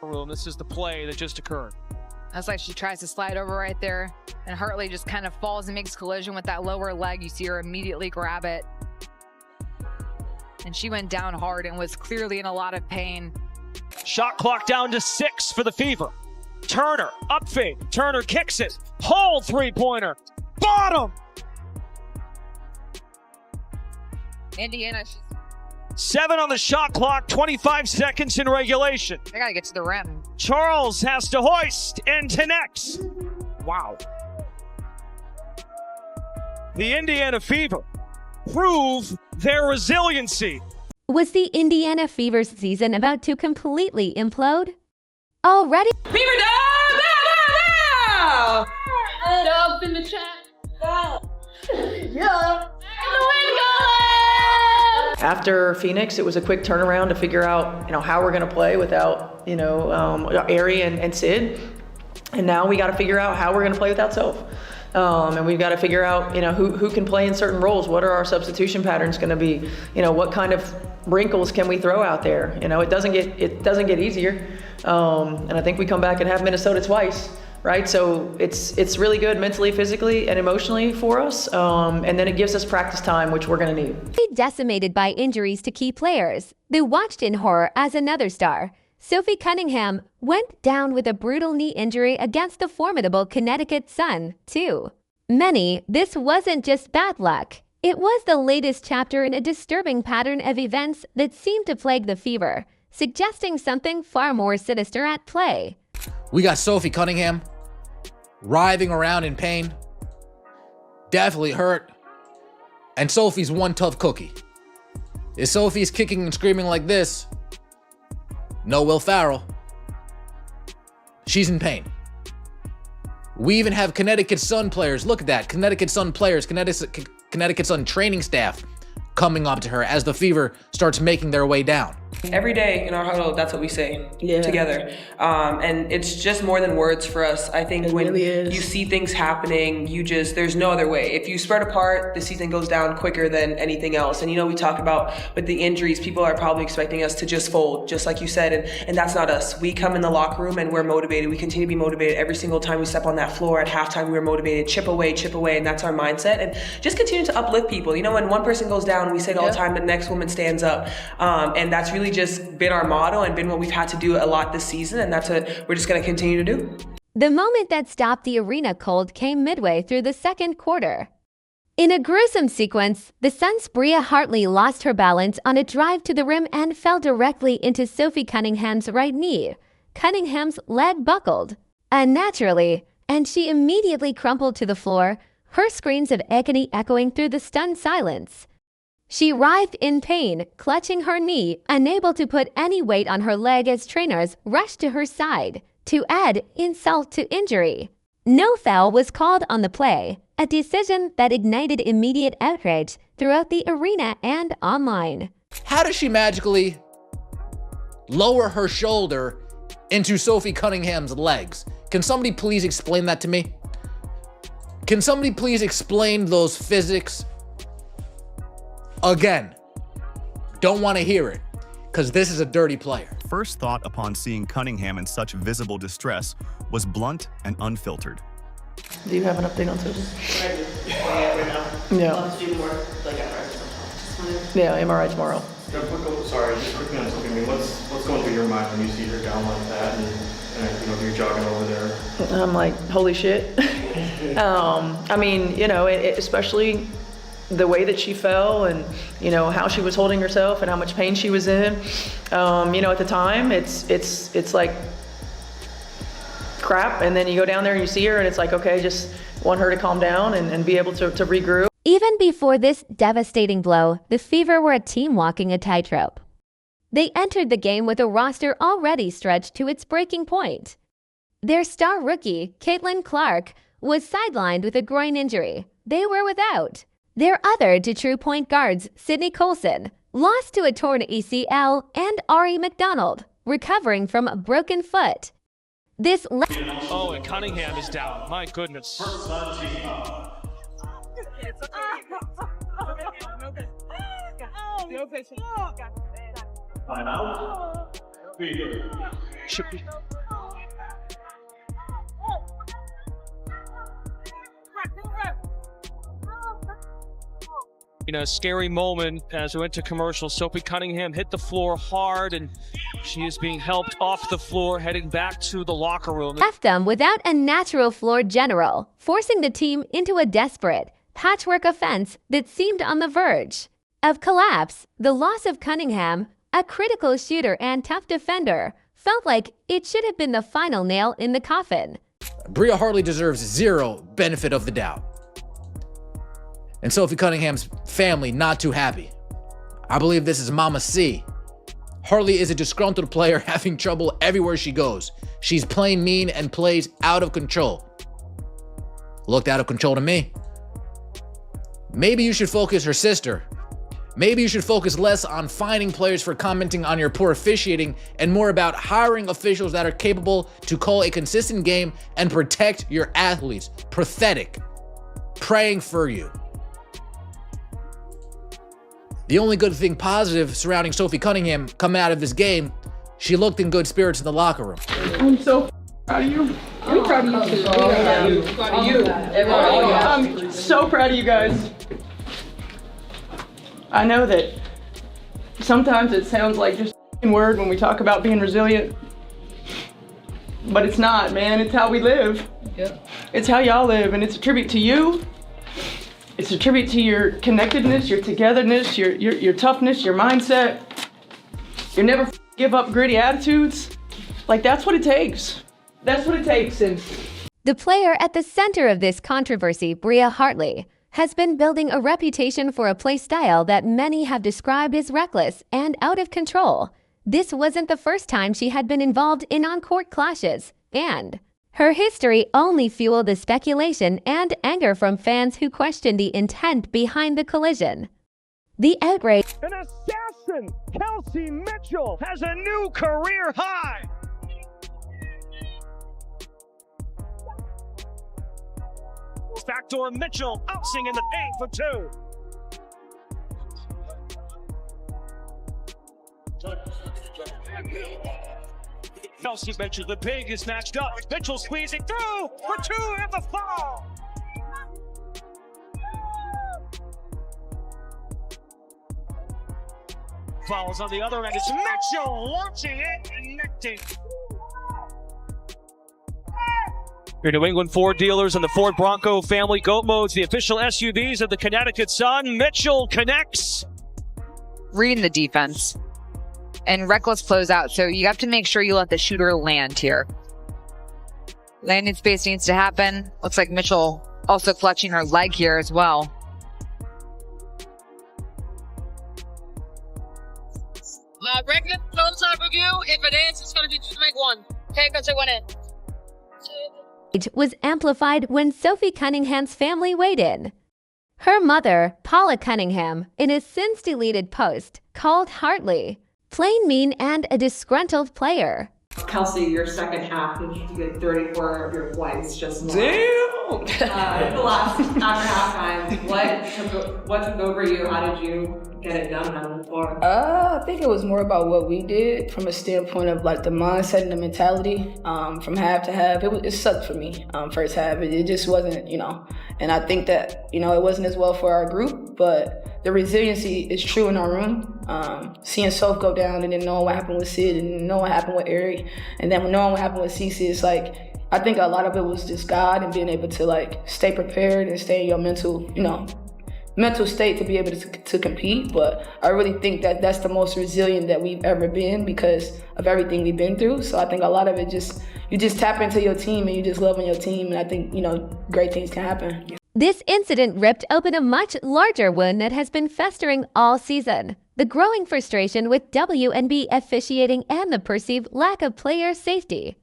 room. This is the play that just occurred. That's like she tries to slide over right there, and Hartley just kind of falls and makes collision with that lower leg. You see her immediately grab it. And she went down hard and was clearly in a lot of pain. Shot clock down to 6 for the Fever. Turner, up fade. Turner kicks it. Hold three-pointer. Bottom! Indiana, 7 on the shot clock, 25 seconds in regulation. they gotta get to the rim. Charles has to hoist and connects. Wow. The Indiana Fever prove their resiliency. Was the Indiana Fever's season about to completely implode? Already? Fever dub! Bow, bow, bow! Dub in the chat. Yeah. After Phoenix, it was a quick turnaround to figure out, how we're going to play without, Ari and Sid. And now we got to figure out how we're going to play without Soph. And we've got to figure out, who can play in certain roles. What are our substitution patterns going to be? What kind of wrinkles can we throw out there? It doesn't get easier. And I think we come back and have Minnesota twice. Right, so it's really good mentally, physically, and emotionally for us, and then it gives us practice time, which we're going to need. Decimated by injuries to key players, they watched in horror as another star, Sophie Cunningham, went down with a brutal knee injury against the formidable Connecticut Sun, too. This wasn't just bad luck. It was the latest chapter in a disturbing pattern of events that seemed to plague the Fever, suggesting something far more sinister at play. We got Sophie Cunningham writhing around in pain, definitely hurt, and Sophie's one tough cookie. If Sophie's kicking and screaming like this, no Will Farrell. She's in pain. We even have Connecticut Sun players, look at that, Connecticut Sun players, Connecticut Sun training staff coming up to her as the Fever starts making their way down. Every day in our huddle, that's what we say together. And it's just more than words for us. I think when you see things happening, there's no other way. If you spread apart, the season goes down quicker than anything else. And we talk about with the injuries, people are probably expecting us to just fold, just like you said. And that's not us. We come in the locker room and we're motivated. We continue to be motivated every single time we step on that floor. At halftime, we're motivated, chip away, and that's our mindset. And just continue to uplift people. When one person goes down, we say it all the time, the next woman stands up. And that's really just been our motto and been what we've had to do a lot this season, and that's what we're just going to continue to do. The moment that stopped the arena cold came midway through the second quarter. In a gruesome sequence, the Sun's Bria Hartley lost her balance on a drive to the rim and fell directly into Sophie Cunningham's right knee. Cunningham's leg buckled unnaturally, and she immediately crumpled to the floor, her screams of agony echoing through the stunned silence. She writhed in pain, clutching her knee, unable to put any weight on her leg as trainers rushed to her side to add insult to injury. No foul was called on the play, a decision that ignited immediate outrage throughout the arena and online. How does she magically lower her shoulder into Sophie Cunningham's legs? Can somebody please explain that to me? Can somebody please explain those physics? Again, don't want to hear it, because this is a dirty player. First thought upon seeing Cunningham in such visible distress was blunt and unfiltered. Do you have an update on Sophie? I do. Yeah. Let's do more MRI. Yeah, MRI tomorrow. Sorry, just quickly on something. I mean, what's going through your mind when you see her down like that, and you're jogging over there? I'm like, holy shit. Especially the way that she fell and, how she was holding herself and how much pain she was in. At the time, it's like crap. And then you go down there and you see her and it's like, okay, just want her to calm down and be able to regroup. Even before this devastating blow, the Fever were a team walking a tightrope. They entered the game with a roster already stretched to its breaking point. Their star rookie, Caitlin Clark, was sidelined with a groin injury. They were without their other true point guards, Sydney Colson, lost to a torn ACL, and Ari McDonald, recovering from a broken foot. And Cunningham is down. My goodness. Should be. You know, scary moment as we went to commercial. Sophie Cunningham hit the floor hard, and she is being helped off the floor, heading back to the locker room. Left them without a natural floor general, forcing the team into a desperate patchwork offense that seemed on the verge of collapse. The loss of Cunningham, a critical shooter and tough defender, felt like it should have been the final nail in the coffin. Bria Hartley deserves zero benefit of the doubt. And Sophie Cunningham's family not too happy. I believe this is Mama C. Hartley is a disgruntled player having trouble everywhere she goes. She's playing mean and plays out of control. Looked out of control to me. Maybe you should focus, her sister. Maybe you should focus less on finding players for commenting on your poor officiating and more about hiring officials that are capable to call a consistent game and protect your athletes. Pathetic. Praying for you. The only good thing positive surrounding Sophie Cunningham coming out of this game, she looked in good spirits in the locker room. I'm so proud of you. I'm proud of you too. Proud of you. I'm so proud of you guys. I know that sometimes it sounds like just a word when we talk about being resilient, but it's not, man. It's how we live. Yep. It's how y'all live, and it's a tribute to you. It's a tribute to your connectedness, your togetherness, your toughness, your mindset. You never give up gritty attitudes. Like, that's what it takes. That's what it takes. And the player at the center of this controversy, Bria Hartley, has been building a reputation for a play style that many have described as reckless and out of control. This wasn't the first time she had been involved in on-court clashes, and her history only fueled the speculation and anger from fans who questioned the intent behind the collision. The outrage. An assassin, Kelsey Mitchell, has a new career high. Backdoor Mitchell, bouncing in the paint for two. Kelsey Mitchell, the big is matched up. Mitchell squeezing through for two at the foul. Fouls on the other end. It's Mitchell launching it and connecting. Your New England Ford dealers and the Ford Bronco family goat modes, the official SUVs of the Connecticut Sun. Mitchell connects. Reading the defense and reckless closeout. So you have to make sure you let the shooter land here. Landing space needs to happen. Looks like Mitchell also clutching her leg here as well. Regular closeout review. If it is, it's going to be just make one. Okay, go take one in. Was amplified when Sophie Cunningham's family weighed in. Her mother, Paula Cunningham, in a since-deleted post, called Hartley plain mean and a disgruntled player. Kelsey, your second half, you get 34 of your points, just more. Damn! The last after halftime, what took over you? How did you get it done on the floor? I think it was more about what we did from a standpoint of like the mindset and the mentality. From half to half, it sucked for me. First half, it just wasn't, and I think that, it wasn't as well for our group, but the resiliency is true in our room. Seeing Soph go down and then knowing what happened with Sid and knowing what happened with Ari, and then knowing what happened with Cece, it's like, I think a lot of it was just God and being able to like stay prepared and stay in your mental state to be able to compete. But I really think that that's the most resilient that we've ever been because of everything we've been through. So I think a lot of it you just tap into your team and you just love on your team. And I think, great things can happen. This incident ripped open a much larger wound that has been festering all season. The growing frustration with WNBA officiating and the perceived lack of player safety.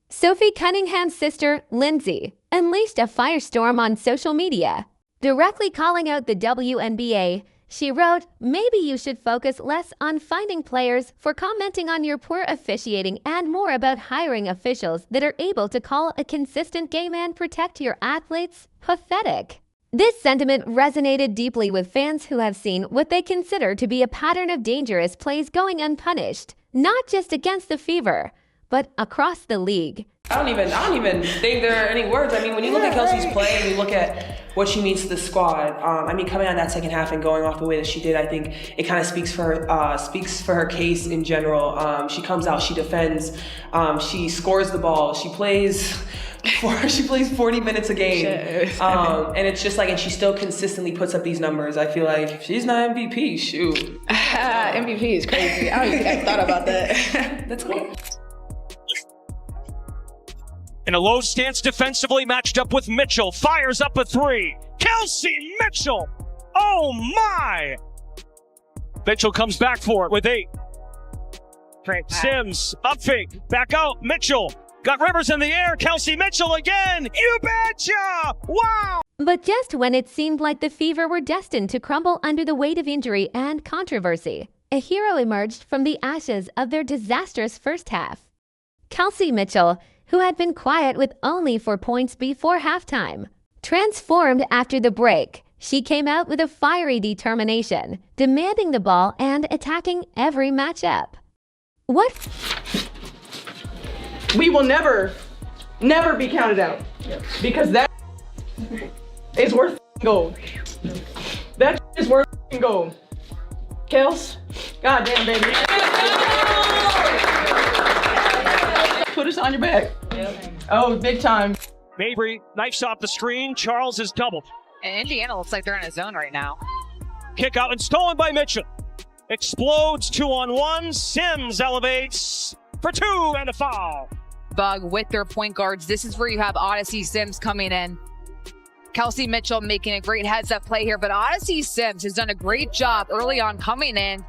Sophie Cunningham's sister, Lindsay, unleashed a firestorm on social media. Directly calling out the WNBA, she wrote, "Maybe you should focus less on finding players for commenting on your poor officiating and more about hiring officials that are able to call a consistent game and protect your athletes. Pathetic." This sentiment resonated deeply with fans who have seen what they consider to be a pattern of dangerous plays going unpunished. not just against the Fever, but across the league. I don't even think there are any words. I mean, when you look at Kelsey's play and you look at what she means to the squad, I mean, coming out in that second half and going off the way that she did, I think it kind of speaks for her case in general. She comes out, she defends, she scores the ball, she plays 40 minutes a game, and it's just like, and she still consistently puts up these numbers. I feel like if she's not MVP, shoot. MVP is crazy. I don't even think I thought about that. That's cool. In a low stance defensively, matched up with Mitchell. Fires up a three. Kelsey Mitchell. Oh my! Mitchell comes back for it with 8. Sims, up fake, back out. Mitchell got Rivers in the air. Kelsey Mitchell again. You betcha! Wow! But just when it seemed like the Fever were destined to crumble under the weight of injury and controversy, a hero emerged from the ashes of their disastrous first half. Kelsey Mitchell, who had been quiet with only 4 points before halftime. Transformed after the break, she came out with a fiery determination, demanding the ball and attacking every matchup. What? We will never be counted out, because that is worth gold. That is worth gold. Kels, goddamn baby. Put us on your back. Oh, big time. Mabry knifes off the screen. Charles is doubled. And Indiana looks like they're in a zone right now. Kick out and stolen by Mitchell. Explodes 2-on-1. Sims elevates for 2 and a foul. Bug with their point guards. This is where you have Odyssey Sims coming in. Kelsey Mitchell making a great heads-up play here, but Odyssey Sims has done a great job early on coming in.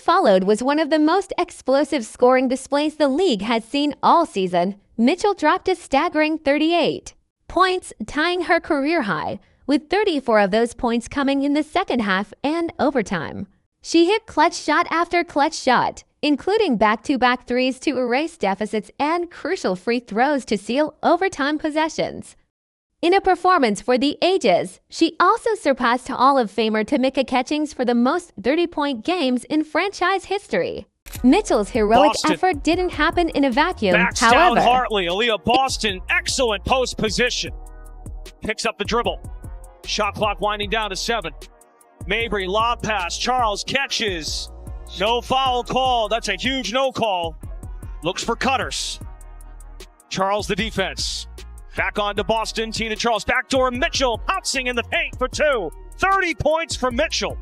Followed was one of the most explosive scoring displays the league has seen all season. Mitchell dropped a staggering 38 points, tying her career high, with 34 of those points coming in the second half and overtime. She hit clutch shot after clutch shot, including back-to-back threes to erase deficits and crucial free throws to seal overtime possessions. In a performance for the ages, she also surpassed Hall of Famer Tamika Catchings for the most 30-point games in franchise history. Mitchell's heroic effort didn't happen in a vacuum, Backs however. down Hartley. Aaliyah Boston, excellent post position. Picks up the dribble. Shot clock winding down to 7. Mabry, lob pass. Charles catches. No foul call. That's a huge no call. Looks for cutters. Charles the defense. Back on to Boston. Tina Charles. Backdoor Mitchell pouncing in the paint for 2. 30 points for Mitchell.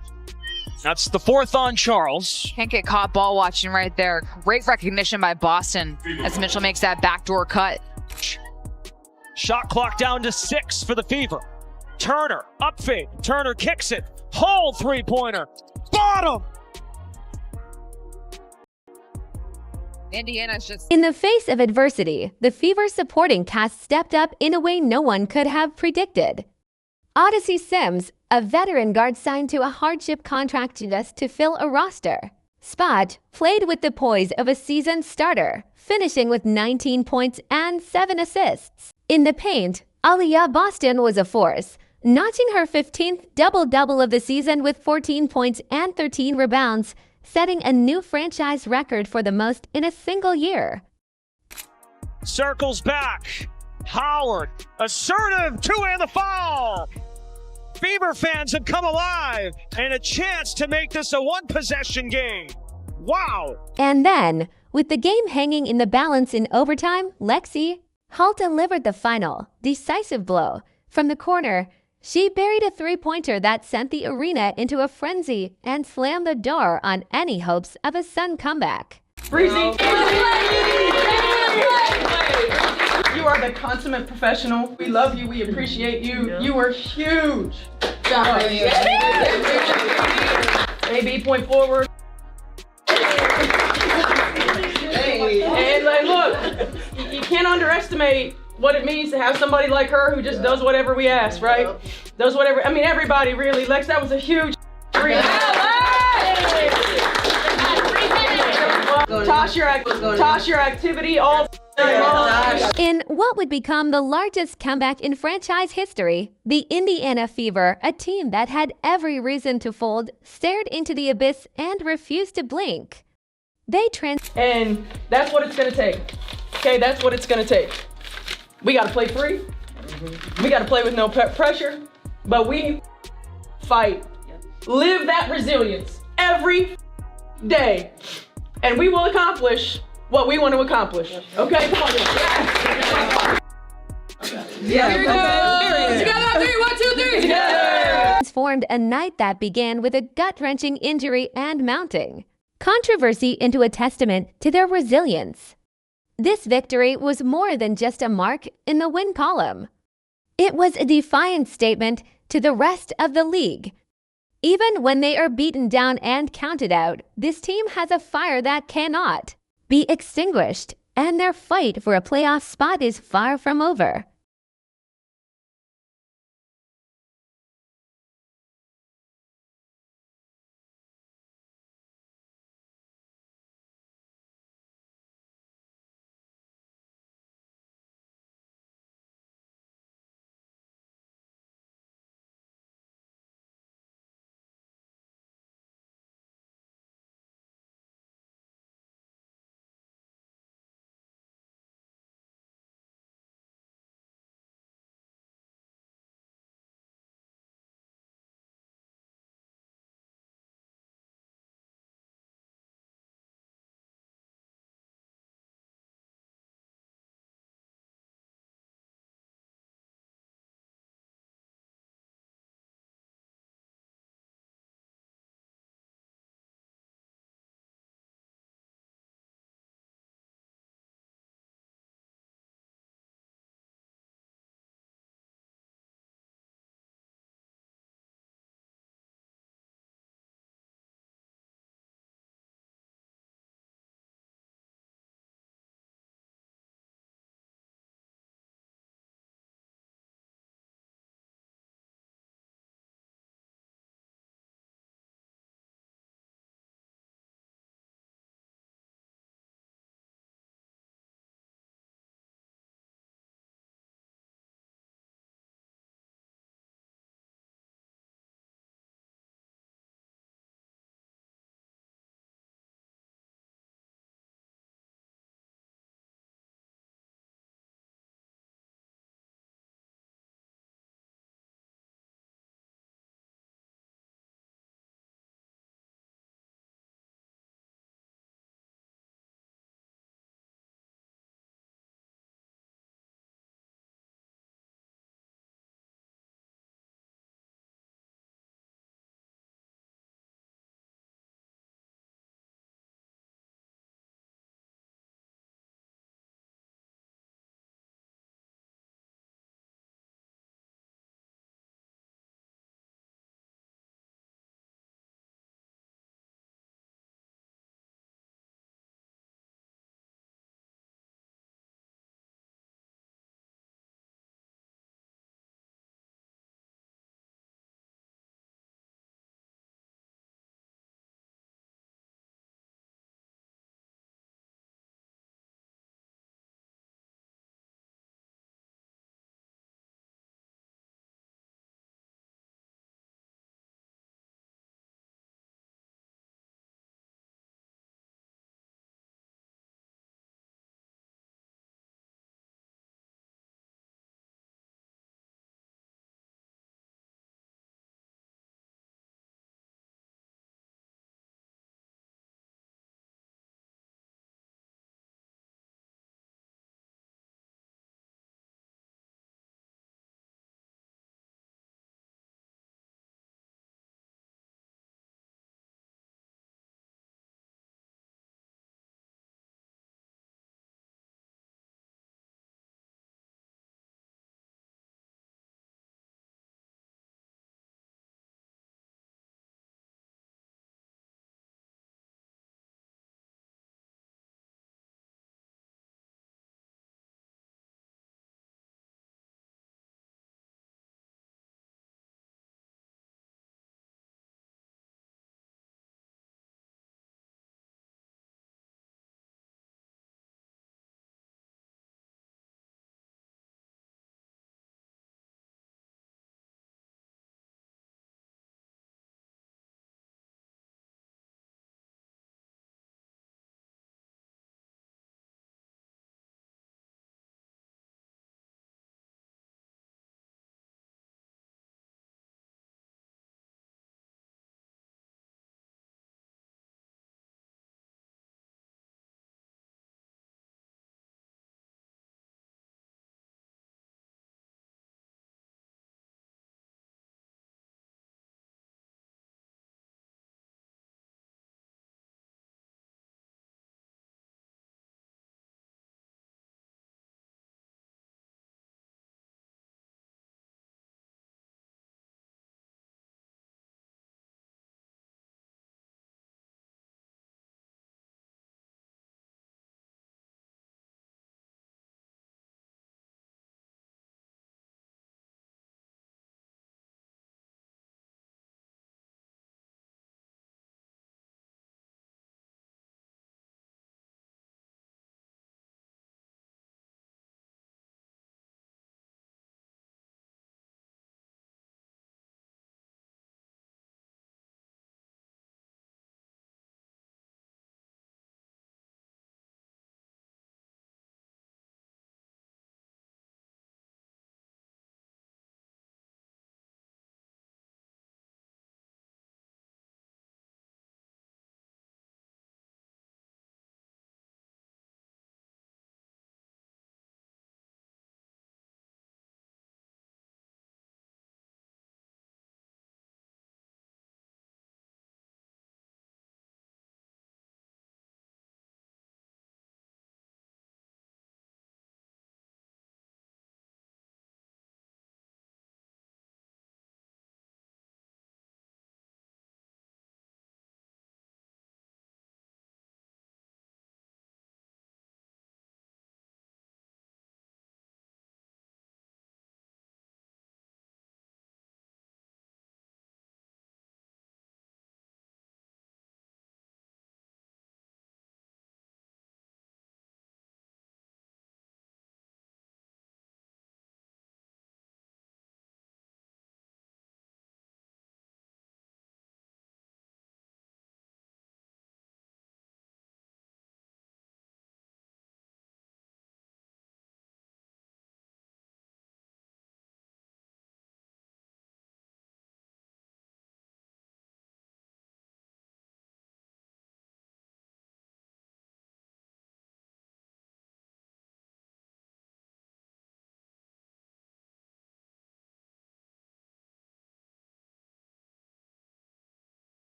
That's the 4th on Charles. Can't get caught ball watching right there. Great recognition by Boston as Mitchell makes that backdoor cut. Shot clock down to 6 for the Fever. Turner, up fade. Turner kicks it. Hole three-pointer. Bottom! Indiana's just... In the face of adversity, the Fever supporting cast stepped up in a way no one could have predicted. Odyssey Sims, a veteran guard signed to a hardship contract just to fill a roster spot, played with the poise of a seasoned starter, finishing with 19 points and 7 assists. In the paint, Aaliyah Boston was a force, notching her 15th double-double of the season with 14 points and 13 rebounds, setting a new franchise record for the most in a single year. Circles back. Howard, assertive, 2 and the foul. Fever fans have come alive and a chance to make this a one-possession game. Wow. And then, with the game hanging in the balance in overtime, Lexie Hull delivered the final, decisive blow. From the corner, she buried a three-pointer that sent the arena into a frenzy and slammed the door on any hopes of a Sun comeback. Breezy. You are the consummate professional. We love you. We appreciate you. You were huge. AB, point forward. And like, look, you can't underestimate what it means to have somebody like her who just does whatever we ask, right? Does whatever. I mean, everybody really. Lex, that was a huge. Toss your activity all. In what would become the largest comeback in franchise history, the Indiana Fever, a team that had every reason to fold, stared into the abyss and refused to blink. And that's what it's going to take. Okay, that's what it's going to take. We got to play free. We got to play with no pressure. But we fight. Live that resilience every day. And we will accomplish what we want to accomplish. Okay, come on. Yeah, here we go. Together, 3, 1, 2, 3. Yeah. Transformed a night that began with a gut-wrenching injury and mounting controversy into a testament to their resilience. This victory was more than just a mark in the win column. It was a defiant statement to the rest of the league. Even when they are beaten down and counted out, this team has a fire that cannot be extinguished, and their fight for a playoff spot is far from over.